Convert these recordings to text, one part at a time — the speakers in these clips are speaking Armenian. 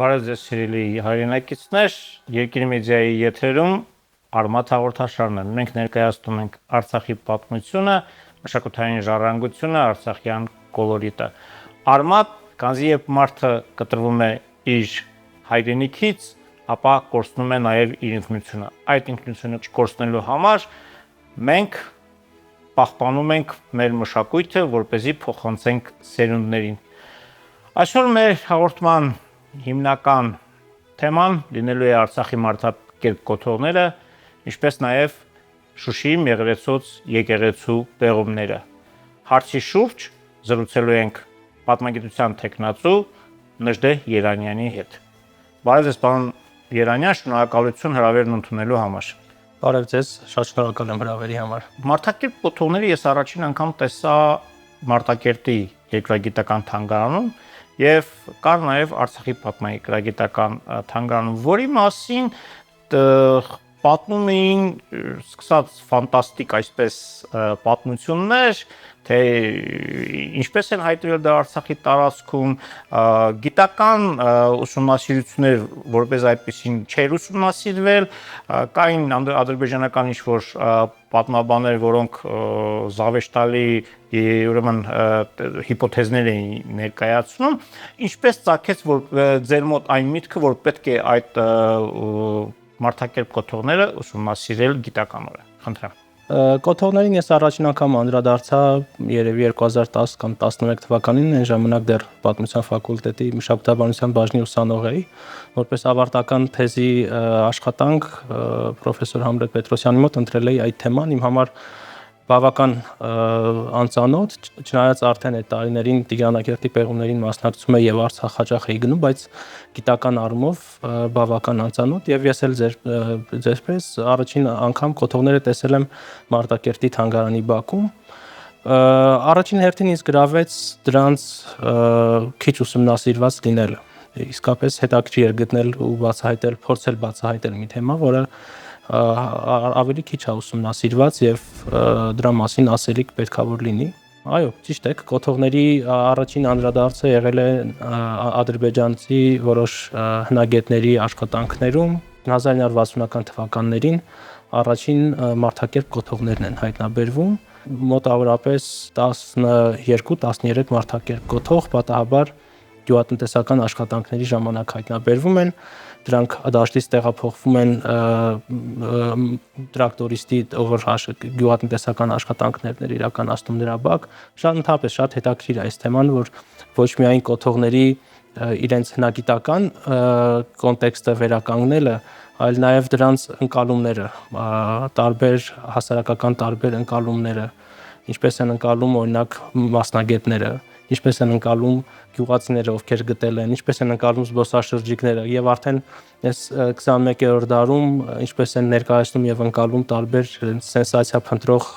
Բարև ձեզ սիրելի հայրենակիցներ, Երկիր մեդիայի եթերում Արմաթ հաղորդաշարն է։ Մենք ներկայացնում ենք Արցախի պատմությունը, մշակութային ժառանգությունը, արցախյան կոլորիտը։ Արմաթ, քանզի երբ մարդը կտրվում է իր հայրենիքից, ապա կորցնում է նաև իր ինքնությունը։ Այդ ինքնությունը չկորցնելու համար մենք պահպանում ենք մեր մշակույթը, որպեսզի փոխանցենք սերունդներին։ Այսօր մեր հաղորդման հիմնական թեման լինելու է Արցախի մարդակերտ կոթողները, ինչպես նաև Շուշիի Մեղրեցոց եկեղեցու պեղումները։ Հարցի շուրջ զրուցելու ենք պատմագիտության թեկնածու Նժդե Երանյանի հետ։ Բարև ձեզ, պարոն Երանյան, շնորհակալություն հրավերն ընդունելու համար։ Բարև ձեզ, շատ շնորհակալ եմ հրավերի համար։ Մարդակերտ կոթողները ես առաջին անգամ տեսա Մարտակերտի երկրագիտական թանգարանում եւ կար նաեւ Արցախի պատմագրագիտական թանգարանում, որի մասին պատմում էին սկսած ֆանտաստիկ այսպես պատմություններ, թե ինչպես են հայտնվել դա Արցախի տարածքում, գիտական ուսումնասիրություններ, որպես այդպեսին չէր ուսումնասիրվել, կային ադրբեջանական ինչ-որ պատմաբաններ, որոնք զավեշտալի ուրեմն հիպոթեզներ էին ներկայացնում, ինչպես ծագեց ձեր մոտ այն միտքը, որ պետք է այդ մարդակերտ կոթողները ուսումնասիրել գիտականորեն։ Խնդրեմ։ Կոթողներին ես առաջին անգամ անդրադարձա երևի 2010 կամ 11 թվականին, այն ժամանակ դեռ պատմության ֆակուլտետի մշակութաբանության բաժնի ուսանող էի, որպես ավարտական թեզի աշխատանք պրոֆեսոր Համլետ Պետրոսյանի մոտ ընտրել էի այդ թեման, իմ համար բավական անծանոթ, չնայած արդեն այդ տարիներին Տիգրանակերտի պեղումներին մասնակցում եի եւ Արցախ հաճախ էի գնում, բայց գիտական առումով բավական անծանոթ եւ ես էլ ձերպես առաջին անգամ կոթողները տեսել եմ Մարտակերտի թանգարանի բակում։ Առաջին հերթին ինձ գրավեց դրանց քիչ ուսումնասիրված լինելը։ Իսկապես հետաքրքիր էր գտնել ու բացահայտել, փորձել բացահայտել մի թեմա, որը ավելի քիչ է ուսումնասիրված եւ դրա մասին ասելիք պետքավոր լինի։ Այո, ճիշտ է, կոթողների առաջին անդրադարձը եղել է ադրբեջանցի որոշ հնագետների աշխատանքներում 1960-ական թվականներին առաջին մարդակերտ կոթողներն են հայտնաբերվում, մոտավորապես 12-13 մարդակերտ կոթող պատահաբար գյուղատնտեսական աշխատանքների ժամանակ հայտնաբերվում են, դրանք դաշտից տեղափոխվում են տրակտորիստի, ով գյուղատնտեսական աշխատանքներն իրականացնում նրա բակ, ընդհանրապես շատ հետաքրքիր է այս թեման, որ ոչ միայն կոթողների իրենց հնագիտական կոնտեքստը վերականգնելը, այլ նաև դրանց ընկալումները, տարբեր հասարակական տարբեր ընկալումները, ինչպես են ընկալում օրինակ մասնագետները, ինչպես են ընկալում գյուղացիները, ովքեր գտել են, ինչպես են ընկալում զբոսաշրջիկները եւ արդեն այս 21-րդ դարում ինչպես են ներկայացնում եւ ընկալում տարբեր սենսացիա փնտրող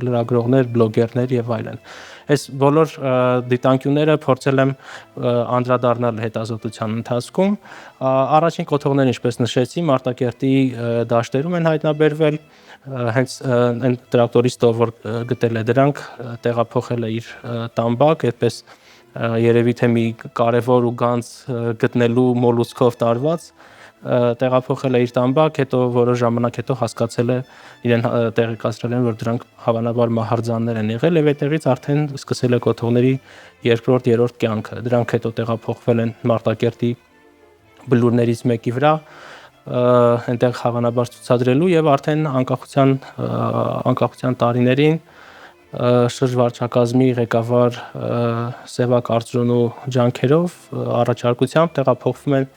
լրագրողներ, բլոգերներ եւ այլն։ Այս բոլոր դիտանկյունները փորձել եմ անդրադառնալ հետազոտության ընթացքում։ Առաջին կոթողներն, ինչպես նշեցի, Մարտակերտի դաշտերում են հայտնաբերվել, հենց այն տրակտորիստը, որ գտել է դրանք, տեղափոխել է իր տամբակ, այդպես երևի թե մի կարևոր ու գանձ գտնելու մոլուցքով տարված տեղափոխել է իր տամբակ, հետո որոշ ժամանակ հետո հասկացել է, իրեն տեղեկացրել են, որ դրանք հավանաբար մահարձաններ են եղել եւ այդտեղից արդեն սկսել է կոթողների երկրորդ, երրորդ կյանքը։ Դրանք հետո տեղափոխվել են Մարտակերտի բլուրներից մեկի վրա, այնտեղ հավանաբար ցուցադրելու եւ արդեն անկախության տարիներին շրջվարչակազմի ղեկավար Սևակ Արծրունու ջանքերով առաջարկությամբ տեղափոխվում են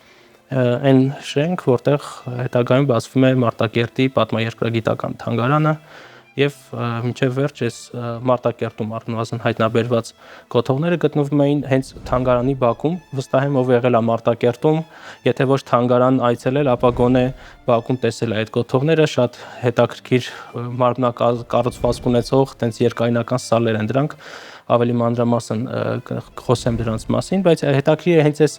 այն շենք, որտեղ հետագայում բացվում է Մարտակերտի պատմաերկրագիտական թանգարանը եւ մինչեւ վերջ այս Մարտակերտում առնվազն հայտնաբերված կոթողները գտնվում էին հենց թանգարանի բակում, վստահ եմ ով եղել է Մարտակերտում, եթե ոչ թանգարան այցելել, ապա գոնե բակում տեսել է այդ կոթողները, շատ հետաքրքիր մարմնակառուցվածք ունեցող, տենց երկայնական սալեր են դրանք, ավելի մանրամասն խոսեմ դրանց մասին, բայց հետաքրքիր է հենց այս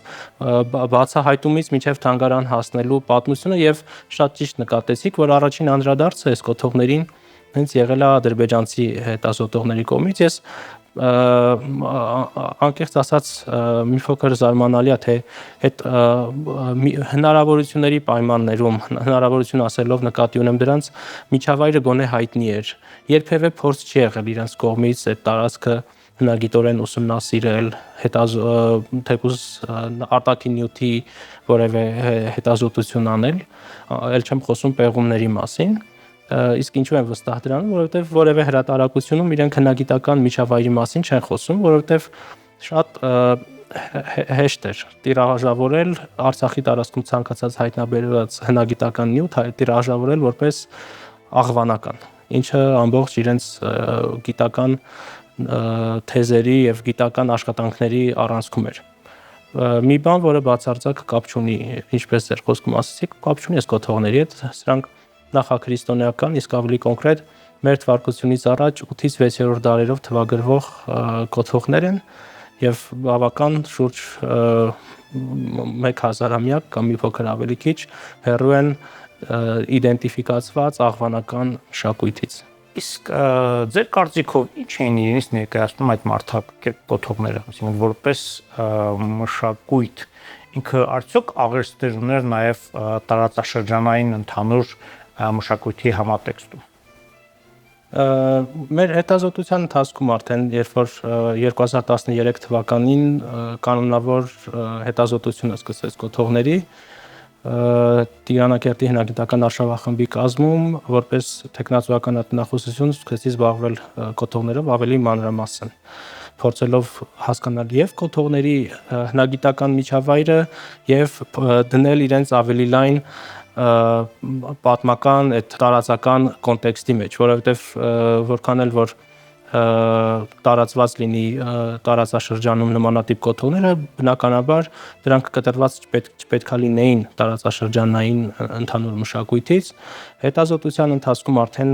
բացահայտումից մինչև թանգարան հասնելու պատմությունը եւ շատ ճիշտ նկատեցիք, որ առաջին անդրադարձը այս կոթողներին հենց եղել է ադրբեջանցի հետազոտողների կողմից։ Ես անկեղծ ասած մի փոքր զարմանալի է թե այդ հնարավորությունների պայմաններում հնարավորություն ասելով նկատի ունեմ դրանց միջավայրը գոնե հայտնի էր երբևէ փորձ չի եղել իրենց կողմից այդ տարածքը հնագիտորեն ուսումնասիրել թեկուզ արտաքին նյութի որևէ հետազոտություն անել ել չեմ խոսում պեղումների մասին իսկ ինչու են վստահ դրանում որովհետև որևէ հրատարակությունում իրենք հնագիտական միջավայրի մասին չեն խոսում որովհետև շատ հեշտ էր տիրաժավորել Արցախի տարածքում ցանկացած հայտնաբերված հնագիտական նյութ տիրաժավորել որպես աղվանական ինչը ամբողջ իրենց գիտական թեզերի եւ գիտական աշխատանքների առանցքում էր մի բան որը բացարձակ կապ չունի ինչպես ձեր խոսքում ասացիք կապ չունի այս կոթողների հետ սրանք նախաքրիստոնեական իսկ ավելի կոնկրետ մեր թվարկությունից առաջ 8-ից 6-րդ դարերով թվագրվող կոթողներ են եւ բավական շուրջ 1000-ամյակ կամ մի փոքր ավելի քիչ հեռու են իդենտիֆիկացված աղվանական մշակույթից Իսկ ձեր կարծիքով ինչ էին իրենց ներկայացնում այդ մարդակերպ կոթողները, այսինքն որպես մշակույթ, ինքը արդյոք աղերսներ ուներ նաև տարածաշրջանային ընդհանուր մշակույթի համատեքստում։ Մեր հետազոտության ընթացքում արդեն երբ որ 2013 թվականին կանոնավոր հետազոտությունը սկսվեց կոթողների Տիրանակերտի հնագիտական արշավախմբի կազմում որպես տեխնացուական տնախոսություն սկսեցի զբաղվել կոթողներով ավելի մանրամասն փորձելով հասկանալ եւ կոթողների հնագիտական միջավայրը եւ դնել իրենց ավելի լայն պատմական այդ տարածական կոնտեքստի մեջ որովհետեւ որքան էլ որ տարածված լինի տարածաշրջանում նմանատիպ կոթողները բնականաբար դրանք կտրված չպետք է լինեին տարածաշրջանային ընդհանուր մշակույթից հետազոտության ընթացքում արդեն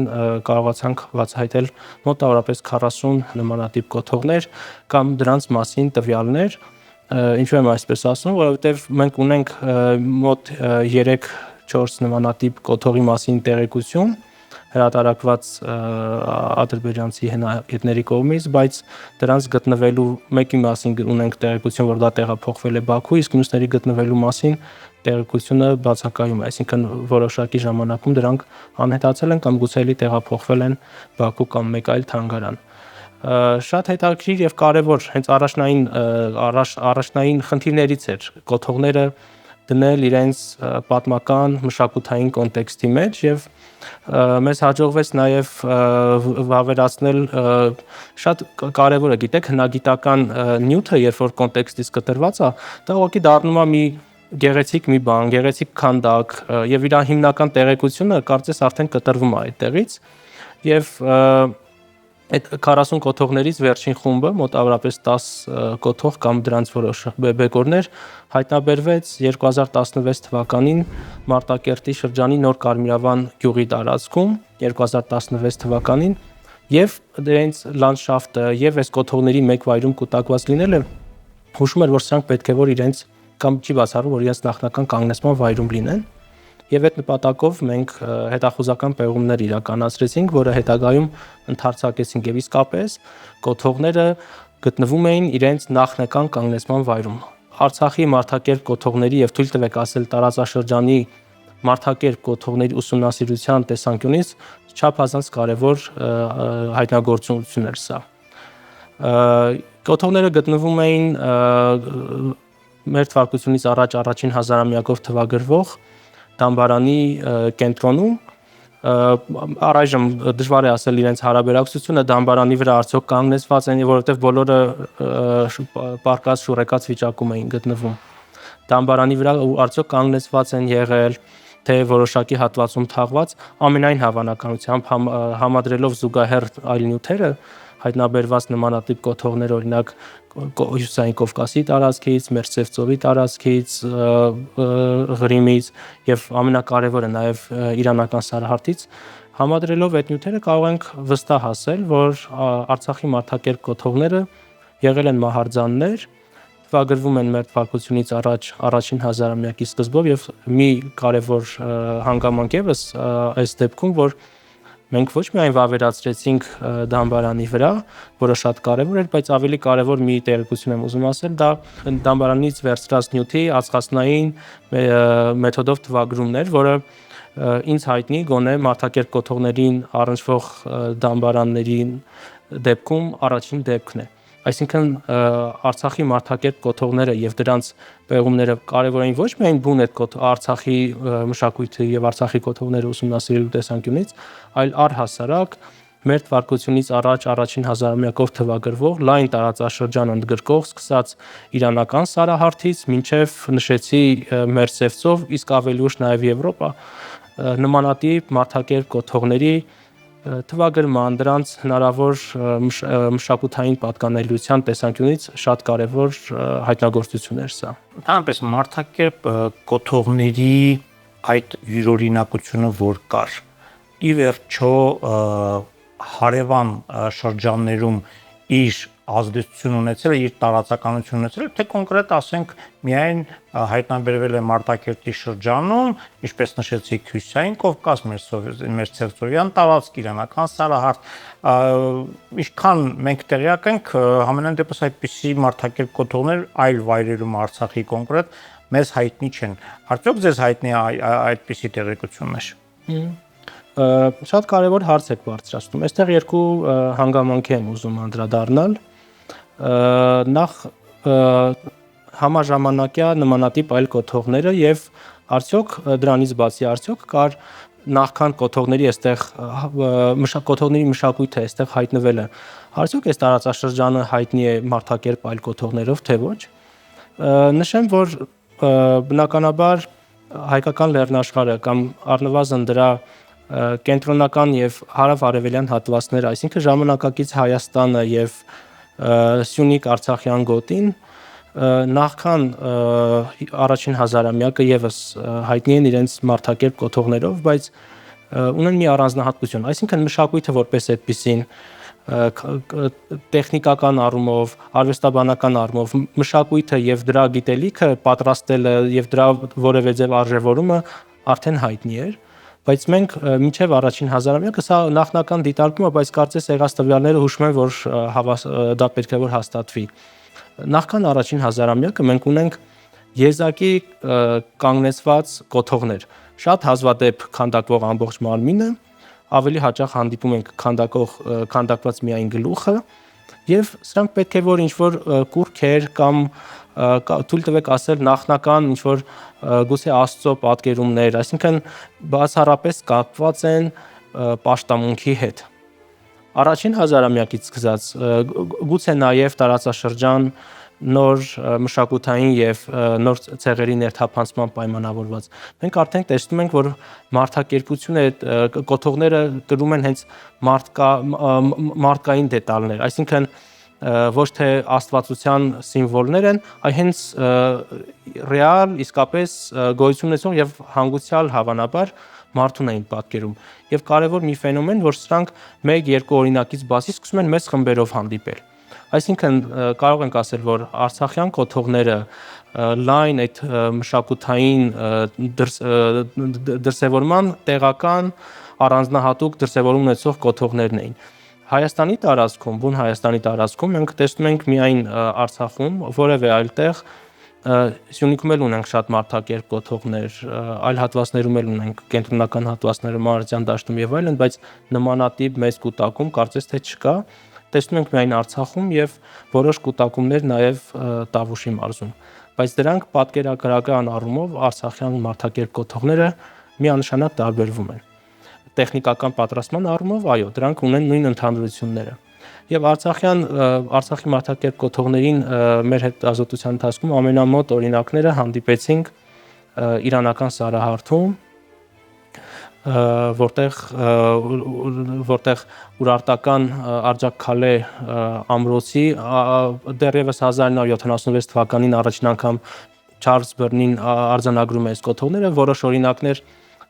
կարողացանք բացահայտել մոտավորապես 40 նմանատիպ կոթողներ կամ դրանց մասին տվյալներ ինչու եմ այսպես ասում որովհետև մենք ունենք մոտ 3-4 նմանատիպ կոթողի մասին տեղեկություն հրատարակված ադրբեջանցի հնագետների կողմից, բայց դրանց գտնվելու մեկի մասին ունենք տեղեկություն, որ դա տեղափոխվել է Բաքու, իսկ մյուսների գտնվելու մասին տեղեկությունը բացակայում է, այսինքն որոշակի ժամանակում դրանք անհետացել են կամ գուցե տեղափոխվել են Բաքու կամ մեկ այլ թանգարան։ Շատ հետաքրքիր եւ կարեւոր հենց առաջնային խնդիրներից էր կոթողները դնել իրենց պատմական մշակութային կոնտեքստի մեջ եւ մեզ հաջողվեց նաեւ վավերացնել շատ կարեւոր է գիտեք հնագիտական նյութը երբ որ կոնտեքստից կտրված է դա ուղղակի դառնում է մի գեղեցիկ մի բան գեղեցիկ քանդակ եւ իր հիմնական տեղեկությունը կարծես արդեն կտրվում է այդտեղից եւ այդ 40 կոթողներից վերջին խումբը մոտավորապես 10 կոթող կամ դրանց որոշ բեկորներ հայտնաբերվեց 2016 թվականին Մարտակերտի շրջանի Նոր Կարմիրավան գյուղի տարածքում 2016 թվականին եւ դրանց լանդշաֆտը եւ այս կոթողների մեկ վայրում կուտակված լինելը հուշում էր որ սրանք պետք է որ իրենց կամ չի բացառում որ իրենց նախնական կանգնեցման վայրում լինեն Եվ այդ նպատակով մենք հետախուզական պեղումներ իրականացրեցինք, որը հետագայում ընդարձակեցինք եւ իսկապես կոթողները գտնվում էին իրենց նախնական կանգնեցման վայրում։ Արցախի մարդակերպ կոթողների եւ թույլ տվեք ասել տարածաշրջանի մարդակերպ կոթողների ուսումնասիրության տեսանկյունից չափազանց կարեւոր հայտնագործություն էր սա։ Կոթողները գտնվում էին մեր թվարկությունից առաջ առաջին հազարամյակով թվագրվող Դամբարանի կենտրոնում առայժմ դժվար է ասել իրենց հարաբերակցությունը Դամբարանի վրա արդյոք կանգնեցված են, որովհետև բոլորը պարկած շուրեկած վիճակում էին գտնվում։ Դամբարանի վրա արդյոք կանգնեցված են եղել, թե որոշակի հատվածում թաղված, ամենայն հավանականությամբ համադրելով զուգահեռ այլ նյութերը հայտնաբերված նմանատիպ կոթողներ օրինակ Հյուսիսային Կովկասի տարածքից, Մերձևծովի տարածքից, Ղրիմից եւ ամենակարևորը նաեւ իրանական Սարհարտից համադրելով այդ նյութերը կարող ենք վստահ ասել, որ Արցախի մարդակերպ կոթողները եղել են մահարձաններ, թվագրվում են մեր թվարկությունից առաջ առաջին հազարամյակի սկզբով եւ մի կարևոր հանգամանք եւս այս դեպքում, որ մենք ոչ միայն վավերացրեցինք դամբարանի վրա, որը շատ կարևոր էր, բայց ավելի կարևոր մի տեղեկություն եմ ուզում ասել, դա դամբարանից վերցրած նյութի ածխածնային մեթոդով թվագրումն էր, որը ինձ հայտնի գոնե մարդակերպ կոթողներին առնչվող դամբարանների դեպքում առաջին դեպքն է։ Այսինքն Արցախի մարդակերպ կոթողները եւ դրանց պեղումները կարևոր են ոչ միայն բուն այդ Արցախի մշակույթի եւ Արցախի կոթողները ուսումնասիրելու տեսանկյունից, այլ առհասարակ մեր թվարկությունից առաջ առաջին հազարամյակով թվագրվող լայն տարածաշրջան ընդգրկող սկսած իրանական սարահարթից մինչև նշեցի Մերսևցով, իսկ ավելի ուշ նաև Եվրոպա նմանատիպ մարդակերպ կոթողների թվագրման դրանց հնարավոր մշակութային պատկանելիության տեսանկյունից շատ կարևոր հայտնագործություն էր սա։ Այնպես մարդակերպ կոթողների այդ յուրօրինակությունը որ կար, ի վերջո հարևան շրջաններում իր ազդեցություն ունեցել է, իր տարածականություն ունեցել է, թե կոնկրետ ասենք միայն հայտնաբերվել է Մարտակերտի շրջանում, ինչպես նշեցիք Հյուսիսային Կովկաս, Մերսևցովյան տարածք, իրանական սարահարթ, ինչքան մենք տեղյակ ենք, համենայն դեպս այդպիսի Մարտակերտ կոթողներ այլ վայրերում Արցախի կոնկրետ մեզ հայտնի չեն։ Արդյոք ձեզ հայտնի է այդպիսի տեղեկություններ։ Շատ կարևոր հարց եք բարձրացնում։ Այստեղ երկու հանգամանքի եմ ուզում անդրադառնալ։ Նախ համաժամանակյա նմանատիպ այլ կոթողները եւ արդյոք դրանից բացի արդյոք կար նախքան կոթողների այստեղ կոթողների մշակույթը այստեղ հայտնվել է։ Արդյոք այս տարածաշրջանը հայտնի է մարդակերպ այլ կոթողներով, թե ոչ։ Նշեմ, որ բնականաբար հայկական լեռնաշխարհը կամ առնվազն դրա կենտրոնական եւ հարավ-արևելյան հատվածները, այսինքն ժամանակակից Հայաստանը եւ Սյունիք Արցախյան գոտին նախքան առաջին հազարամյակը եւս հայտնի են իրենց մարդակերպ կոթողներով, բայց ունեն մի առանձնահատկություն, այսինքն մշակույթը որպես այդպիսին տեխնիկական առումով, արվեստաբանական առումով մշակույթը եւ դրա գիտելիքը պատրաստելը եւ դրա որևէ ձև արժևորումը արդեն հայտնի էր, բայց մենք մինչև առաջին հազարամյակը սա նախնական դիտարկում է, բայց կարծես եղած տվյալները հուշում են, որ դա պետք է որ հաստատվի։ Նախքան առաջին հազարամյակը մենք ունենք եզակի կանգնեցված կոթողներ, շատ հազվադեպ քանդակվող ամբողջ մարմինը, ավելի հաճախ հանդիպում ենք քանդակված միայն գլուխը, եւ սրանք պետք է որ ինչ-որ կուռքեր կամ թույլ տվեք ասել նախնական ինչ-որ գուցե Աստծո պատկերումներ, այսինքն բացառապես կապված են պաշտամունքի հետ։ Առաջին հազարամյակից սկսած գուցե նաև տարածաշրջան նոր մշակութային եւ նոր ցեղերի ներթափանցման պայմանավորված։ Մենք արդեն տեսնում ենք, որ մարդակերպությունը կոթողները կրում են հենց մարդկային դետալներ, այսինքն ոչ թե աստվածության սիմվոլներ են, այլ հենց ռեալ իսկապես գոյություն ունեցող եւ հանգուցյալ հավանաբար մարդուն էին պատկերում։ Եվ կարևոր մի ֆենոմեն, որ սրանք 1-2 օրինակից բացի սկսում են մեծ խմբերով հանդիպել։ Այսինքն կարող ենք ասել, որ արցախյան կոթողները լայն այդ մշակութային դրսևորման տեղական առանձնահատուկ դրսևորում ունեցող կոթողներն էին։ Հայաստանի տարածքում, բուն Հայաստանի տարածքում մենք տեսնում ենք միայն Արցախում, որևէ այլ տեղ Սյունիքում էլ ունենք շատ մարդակերպ կոթողներ, այլ հատվածներում էլ ունենք կենտրոնական հատվածները Մարզյան դաշտում եւ այլն, բայց նմանատիպ մեծ կուտակում կարծես թե չկա։ Տեսնում ենք միայն Արցախում եւ որոշ կուտակումներ նաեւ Տավուշի մարզում։ Բայց դրանք պատկերագրական առումով արցախյան մարդակերպ կոթողները միանշանակ տարբերվում են։ Տեխնիկական պատրաստման առումով, այո, դրանք ունեն նույն ընդհանրությունները։ Եվ Արցախի մարդակերպ կոթողներին մեր հետազոտության ընթացքում ամենամոտ օրինակները հանդիպեցինք իրանական սարահարթում, որտեղ Ուրարտական Արձակքալե ամրոցի դեռևս 1976 թվականին առաջին անգամ Չարլզ Բըրնին արձանագրում է այս կոթողները, որոշ օրինակներ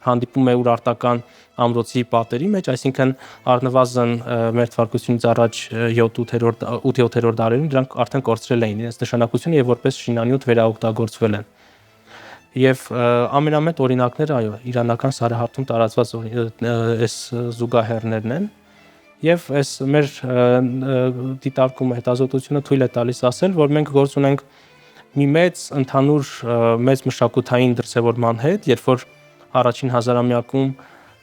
հանդիպում է Ուրարտական ամրոցի պատերի մեջ, այսինքն առնվազն մեր թվարկությունից առաջ 7-8-րդ դարերում դրանք արդեն կորցրել էին իրենց նշանակությունը եւ որպես շինանյութ վերաօգտագործվել են։ Եվ ամենամեծ օրինակները այո իրանական սարահարթում տարածված այս զուգահեռներն են եւ այս մեր դիտարկումը հետազոտությունը թույլ է տալիս ասել, որ մենք գործ ունենք մի մեծ ընդհանուր մեծ մշակութային դրսևորման հետ, երբ որ առաջին հազարամյակում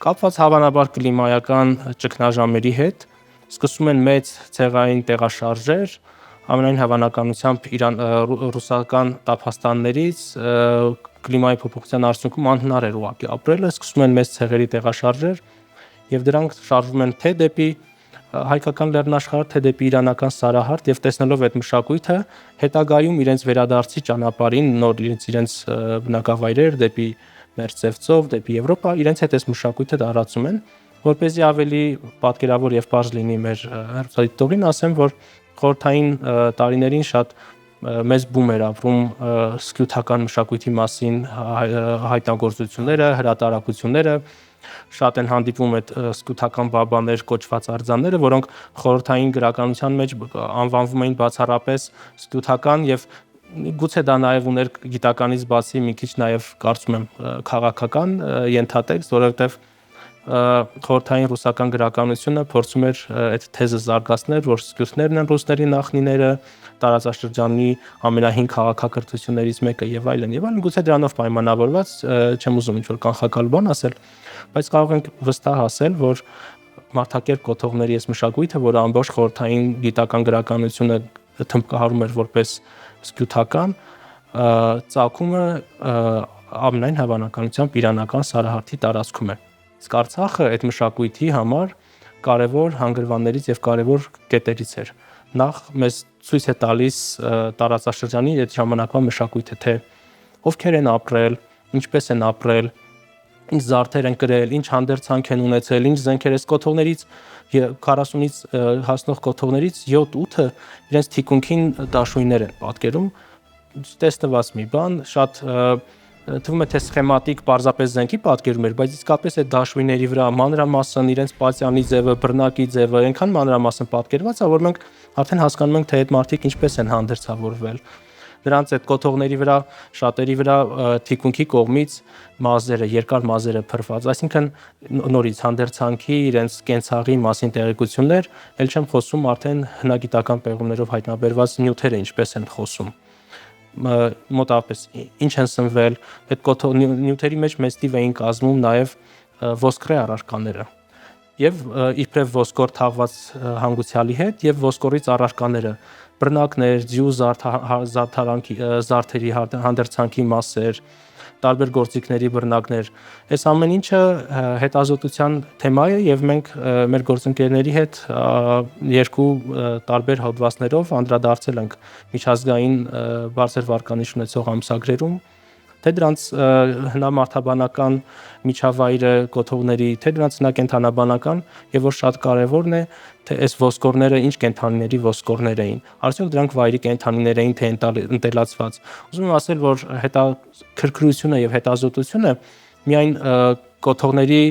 կապված հավանաբար կլիմայական ճգնաժամերի հետ սկսում են մեծ ցեղային տեղաշարժեր, ամենայն հավանականությամբ ռուսական տափաստաններից կլիմայի փոփոխության արդյունքում անհնար էր ուղղակի ապրելը, սկսում են մեծ ցեղերի տեղաշարժեր եւ դրանք շարժվում են թե դեպի հայկական լեռնաշխարհ, թե դեպի իրանական սարահարթ եւ տեսնելով այդ մշակույթը հետագայում իրենց վերադարձի ճանապարհին նոր իրենց բնակավայրեր դեպի Մերձևծով, դեպի Եվրոպա, իրենց հետ այս մշակույթը տարածում են, որպեսզի ավելի պատկերավոր եւ բարձ լինի մեր հերոսադիտողին, ասեմ, որ խորհրդային տարիներին շատ մեծ բում էր ապրում սկյութական մշակույթի մասին հայտնագործությունները, հրատարակությունները, շատ են հանդիպում այդ սկյութական բաբաներ կոչված արձանները, որոնք խորհրդային գրականության մեջ անվանվում էին բացառապես սկյութական եւ գուցե դա նաև ուներ գիտականից բացի մի քիչ նաև կարծում եմ քաղաքական ենթատեքստ, որովհետև խորհրդային ռուսական գրականությունը փորձում էր այդ թեզը զարգացնել, որ սկյութներն են ռուսների նախնիները, տարածաշրջանի ամենահին քաղաքակրթություններից մեկը եւ այլն, գուցե դրանով պայմանավորված չեմ ուզում ինչ-որ կանխակալ բան ասել, բայց կարող ենք վստահ ասել, որ մարդակերպ կոթողների այս մշակույթը, որը ամբողջ խորհրդային գիտական գրականությունը թմբկահարում էր որպես սկյութական, ծագումը ամենայն հավանականությամբ իրանական սարահարթի տարածքում է։ Իսկ Արցախը այդ մշակույթի համար կարևոր հանգրվաններից եւ կարևոր կետերից էր։ Նախ մեզ ցույց է տալիս տարածաշրջանի այդ ժամանակվա մշակույթը, թե ովքեր են ապրել, ինչպես են ապրել, ինչ զարդեր են կրել, ինչ հանդերձանք են ունեցել, ինչ զենքեր այս կոթողներից 40-ից հասնող կոթողներից 7-8-ը իրենց թիկունքին դաշույններ են պատկերում, տեսնված մի բան, շատ թվում է թե սխեմատիկ պարզապես զենքի պատկերում էր, բայց իսկապես այդ դաշույնների վրա մանրամասն իրենց պատյանի ձևը, բռնակի ձևը այնքան մանրամասն պատկերված է, որ մենք արդեն հասկանում ենք, թե այդ մարդիկ ինչպես են հանդերձավորվել։ Նրանց այդ կոթողների վրա, շատերի վրա թիկունքի կողմից մազերը, երկար մազերը փրված, այսինքն նորից հանդերձանքի, իրենց կենցաղի մասին տեղեկություններ, ել չեմ խոսում արդեն հնագիտական պեղումներով հայտնաբերված նյութերը ինչպես են խոսում։ Մոտավորապես ինչ են սնվել, այդ նյութերի մեջ մեծ թիվ էին կազմում նաև ոսկրե առարկաները եւ իբրև ոսկոր թաղված հանգուցյալի հետ եւ ոսկորից առարկաները, բռնակներ, ձյու զարդերի հանդերձանքի մասեր, տարբեր գործիքների բռնակներ, այս ամեն ինչը հետազոտության թեմա է եւ մենք մեր գործընկերների հետ երկու տարբեր հոդվածներով անդրադարձել ենք միջազգային բարձր վարկանիշ ունեցող ամսագրերում, թե դրանց հնամարդաբանական միջավայրը կոթողների, թե դրանց հնակենդանաբանական եւ որ շատ կարեւորն է, թե այս ոսկորները ինչ կենդանիների ոսկորներ էին, արդյոք դրանք վայրի կենդանիներ էին, թե ընտելացված։ Ուզում եմ ասել, որ հետաքրքրությունը եւ հետազոտությունը միայն կոթողների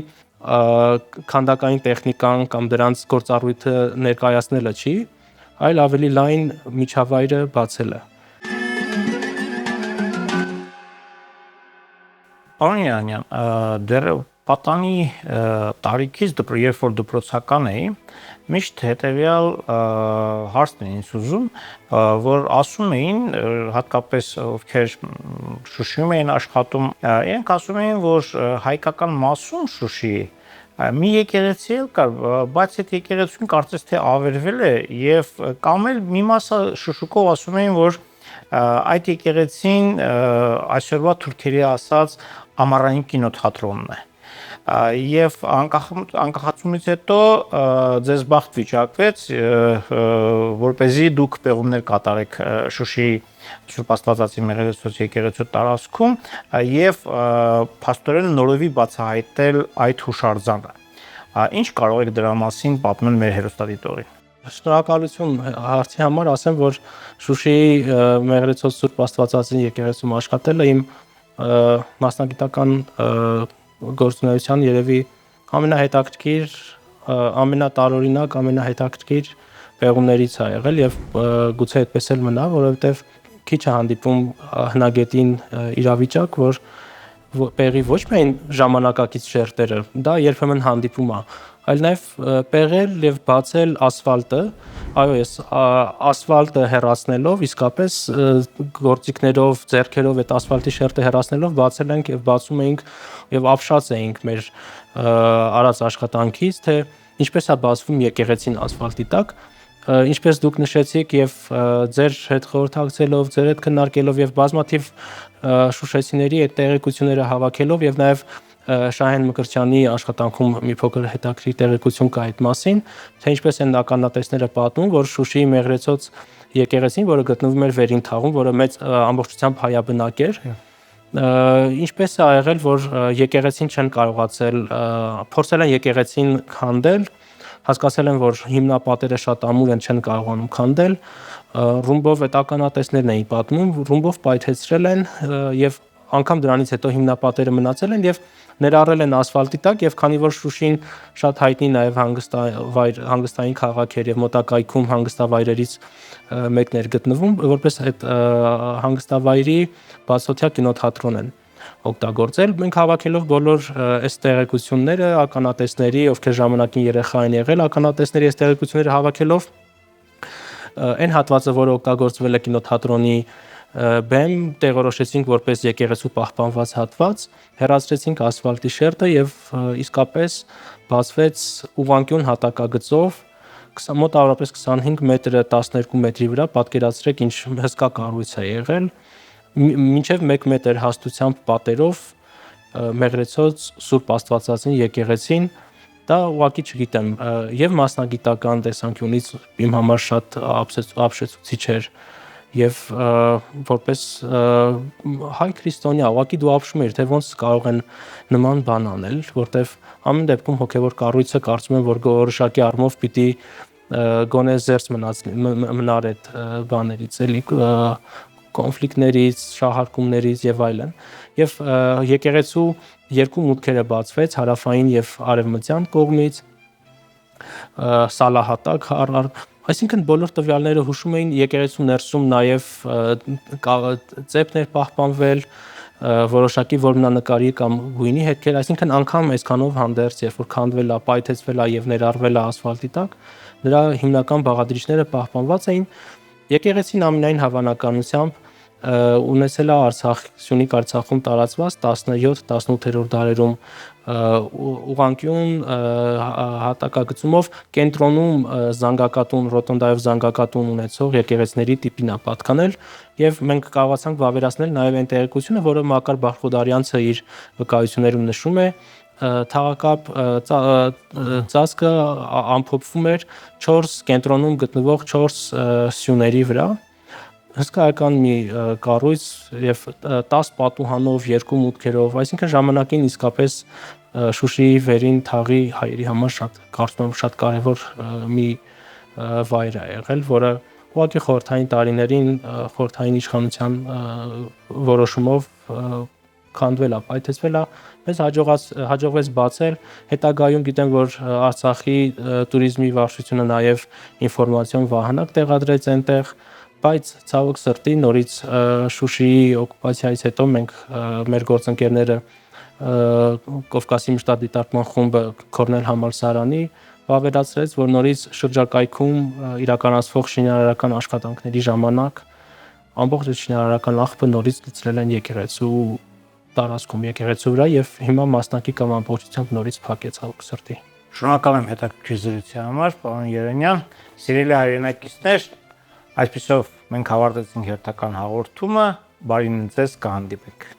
քանդակային տեխնիկան կամ դրանց գործառույթը ներկայացնելը չի, այլ ավելի լայն միջավայրը բացելը։ Պարոն Իրանյան, դեռ պատանի տարիքից երբ որ դպրոցական էի, միշտ հետևյալ հարցն էին ուզում, որ ասում էին, հատկապես ովքեր Շուշիում էին աշխատում, իրենք ասում էին, որ հայկական մասում Շուշիի մի եկեղեցի էլ կար, բայց այդ եկեղեցին կարծես թե ավերվել է եւ կամ էլ մի մասը շշուկով ասում էին, որ այդ եկեղեցին այսօրվա թուրքերի ասած ամառային կինոթատրոնն է եւ անկախացումից հետո ձեզ բախտ վիճակվեց որպեսզի դուք պեղումներ կատարեք Շուշիի Սուրբ Աստվածածի Մեղրեցոս եկեղեցու տարածքում եւ փաստորեն նորովի բացահայտել այդ հուշարձանը։ Ինչ կարող եք դրա մասին պատմել մեր հերոստատիտողին։ Շնորհակալություն հարցի համար, ասեմ, որ Շուշիի Մեղրեցոս Սուրբ Աստվածածի եկեղեցում աշխատելը իմ մասնագիտական գործունեության երևի ամենահետաքրքիր, ամենատարօրինակ, ամենահետաքրքիր պեղումներից է եղել եւ գուցե այդպես էլ մնա, որովհետեւ քիչ է հանդիպում հնագետին իրավիճակ, որ պեղի ոչ միայն ժամանակակից շերտերը, դա երբեմն հանդիպում է, այլ նաև պեղել եւ բացել ասֆալտը, այո, ես ասֆալտը հեռացնելով, իսկապես գործիքներով, ձեռքերով այդ ասֆալտի շերտը հեռացնելով բացել ենք եւ բացում էինք եւ ապշած էինք մեր արած աշխատանքից, թե ինչպես է բացվում եկեղեցին ասֆալտի տակ, ինչպես դուք նշեցիք եւ ձեր հետ խորհրդակցելով, ձեր հետ քննարկելով եւ բազմաթիվ շուշեցիների այդ տեղեկությունները հավաքելով եւ նաեւ Շահեն Մկրտչյանի աշխատանքում մի փոքր հետաքրքիր տեղեկություն կա այդ մասին, թե ինչպես են ականատեսները պատմում, որ Շուշիի Մեղրեցոց եկեղեցին, որը գտնվում էր վերին թաղում, որը մեծ ամբողջությամբ հայաբնակ էր, ինչպես է եղել, որ եկեղեցին չեն կարողացել փորձել են եկեղեցին քանդել, հասկացել են, որ հիմնապատերը շատ ամուր են, չեն կարողանում քանդել, ռումբով այդ ականատեսներն էին պատմում, ռումբով պայթեցրել են եւ անգամ դրանից հետո հիմնապատերը մնացել են եւ ներառել են ասֆալտի տակ եւ քանի որ Շուշին շատ հայտնի նաեւ հանգստային քաղաք էր եւ մոտակայքում հանգստավայրերից մեկն էր գտնվում, որպես այդ հանգստավայրի բացօթյա կինոթատրոն են օգտագործել։ Մենք հավաքելով բոլոր այս տեղեկությունները ականատեսների, ովքեր ժամանակին երեխա են եղել, ականատեսների այս տեղեկությունները հավաքելով այն հատվածը, որը օգտագործվել է կինոթատրոնի բեմ, տեղորոշեցինք որպես եկեղեցու պահպանված հատված, հեռացրեցինք ասֆալտի շերտը եւ իսկապես բացվեց ուղղանկյուն հատակագծով մոտավորապես 25 մետրը 12 մետրի վրա, պատկերացրեք ինչ հսկա կառույց է եղել, մինչև 1 մետր հաստությամբ պատերով Մեղրեցոց Սուրբ Աստվածածին եկեղեցին, դա ուղղակի չգիտեմ, եւ մասնագիտական տեսանկյունից իմ համար շատ ապշեցուցիչ էր եւ որպես հայ քրիստոնյա ուղղակի դու ապշում ես, թե ոնց կարող են նման բան անել, որտեվ ամեն դեպքում հոգեվոր կառույցը կարծում եմ, որ որոշակի առումով պիտի գոնե զերծ մնար այդ բաներից, էլի կոնֆլիկտներից, շահարկումներից եւ այլն։ Եվ եկեղեցու երկու մուտքերը բացվեց հարավային եւ արևմտյան կողմից, սալահատակ առար, այսինքն բոլոր տվյալները հուշում էին եկեղեցու ներսում նաեւ ծեպներ պահպանվել, որոշակի որմնանկարի կամ գույնի հետքեր, այսինքն անգամ այսքանով հանդերձ, երբ որ քանդվել է, պայթեցվել է եւ ներառվել է ասֆալտի տակ, նրա հիմնական բաղադրիչները պահպանված էին։ Եկեղեցին ամենայն հավանականությամբ ունեցել է Սյունիք Արցախում տարածված 17-18-րդ դարերում ուղղանկյուն հատակագծումով կենտրոնում զանգակատուն, ռոտոնդայով զանգակատուն ունեցող եկեղեցիների տիպին է պատկանել եւ մենք կարողացանք վավերացնել նաեւ այն տեղեկությունը, որը Մակար Բախբոդարյանցը իր վկայություններում նշում է, թաղակապ ծածկը ամփոփվում էր 4 կենտրոնում գտնվող 4 սյուների վրա, հսկայական մի կառույց եւ 10 պատուհանով, 2 մուտքերով, այսինքն ժամանակին իսկապես Շուշիի վերին թաղի հայերի համար կարծում եմ շատ կարեւոր մի վայր է եղել, որը ուղղակի խորհրդային տարիներին խորհրդային իշխանության որոշումով քանդվել է, պայթեցվել է, մեզ հաջողվեց բացել, հետագայում գիտեմ, որ Արցախի туриզմի վարչությունը նաեւ ինֆորմացիոն վահանակ տեղադրեց այնտեղ, բայց ցավոք սրտի նորից Շուշիի օկուպացիայից հետո մենք մեր գործընկերները Կովկասի մշտադիտարկման խումբը Կորնել Համալսարանի վավերացրեց, որ նորից շրջակայքում իրականացվող շինարարական աշխատանքների ժամանակ ամբողջ շինարարական աղբը նորից լցրել են եկեղեցու տարածքում, եկեղեցու վրա եւ հիմա մասնակի կամ ամբողջությամբ նորից փակեց ցավոք սրտի։ Շնորհակալ եմ հետաքրքիր զրույցի համար, պարոն Երենյան, սիրելի հայրենակիցներ, այսպեսով մենք ավարտեցինք հերթական հաղորդումը, բարին ձեզ, կհանդիպենք։